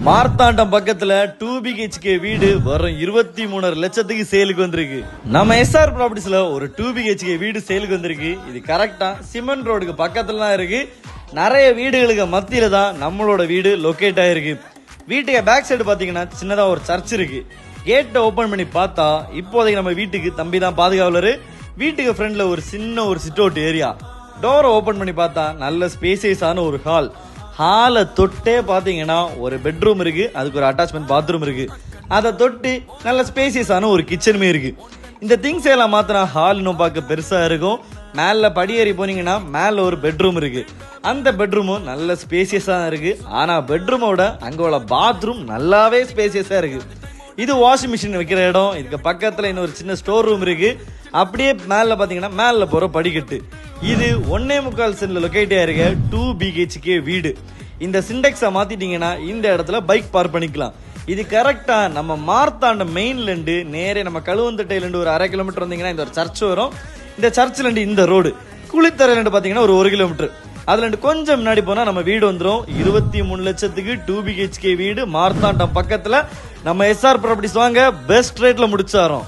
மார்த்தாண்டம் பக்கத்துல 2 BHK வீடு வரும் 23.5 லட்சத்துக்கு சேலுக்கு வந்திருக்கு. நம்ம எஸ்ஆர் ப்ராப்பர்ட்டிஸ்ல ஒரு 2 BHK வீடு சேலுக்கு வந்திருக்கு. இது கரெக்டா சிமெண்ட் ரோடுக்கு பக்கத்துல தான் இருக்கு. நிறைய வீடுகளுக்கு மத்தியில தான் நம்மளோட வீடு லொகேட் ஆயிருக்கு. வீட்டுக்கு பேக் சைடு பாத்தீங்கன்னா சின்னதா ஒரு சர்ச் இருக்கு. கேட்டை ஓபன் பண்ணி பார்த்தா இப்போதைக்கு நம்ம வீட்டுக்கு தம்பி தான் பாதுகாவலரு. வீட்டுக்கு ஃப்ரண்ட்ல ஒரு சின்ன ஒரு சிட் அவுட் ஏரியா. டோரை ஓபன் பண்ணி பார்த்தா நல்ல ஸ்பேசியஸான ஒரு ஹால். ஹாலை தொட்டே பாத்தீங்கன்னா ஒரு பெட்ரூம் இருக்கு, அதுக்கு ஒரு அட்டாச்மெண்ட் பாத்ரூம் இருக்கு. அதை தொட்டு நல்ல ஸ்பேசியஸான ஒரு கிச்சனுமே இருக்கு. இந்த திங்ஸ் எல்லாம் மாத்தினா ஹால் இன்னும் பார்க்க பெருசா இருக்கும். மேல படியேறி போனீங்கன்னா மேல ஒரு பெட்ரூம் இருக்கு. அந்த பெட்ரூமும் நல்ல ஸ்பேசியஸா இருக்கு. ஆனா பெட்ரூமோட அங்க உள்ள பாத்ரூம் நல்லாவே ஸ்பேசியஸா இருக்கு. இது வாஷிங் மிஷின் வைக்கிற இடம். இதுக்கு பக்கத்துல இன்னொரு சின்ன ஸ்டோர் ரூம் இருக்கு. அப்படியே மேல பாத்தீங்கன்னா மேல போற படிக்கட்டு. இது 1.25 சென்ட்ல லொகேட் ஆயிருக்க 2 BHK வீடு. இந்த சிண்டெக்ஸை மாத்திட்டீங்கன்னா இந்த இடத்துல பைக் பார்க் பண்ணிக்கலாம். இது கரெக்டா நம்ம மார்த்தாண்டம் மெயின்ல இருந்து நேரே நம்ம கழுவந்தட்டையில இருந்து ஒரு 1/2 கிலோமீட்டர் வந்தீங்கன்னா இந்த ஒரு சர்ச் வரும். இந்த சர்ச்ல இருந்து இந்த ரோடு குளித்தரையில இருந்து பாத்தீங்கன்னா ஒரு 1 கிலோமீட்டர். அதுல இருந்து கொஞ்சம் முன்னாடி போனா நம்ம வீடு வந்துடும். 23 லட்சத்துக்கு 2 BHK வீடு மார்த்தாண்டம் பக்கத்துல. நம்ம எஸ்ஆர் ப்ராப்பர்ட்டிஸ் வாங்க, பெஸ்ட் ரேட்ல முடிச்சாரோம்.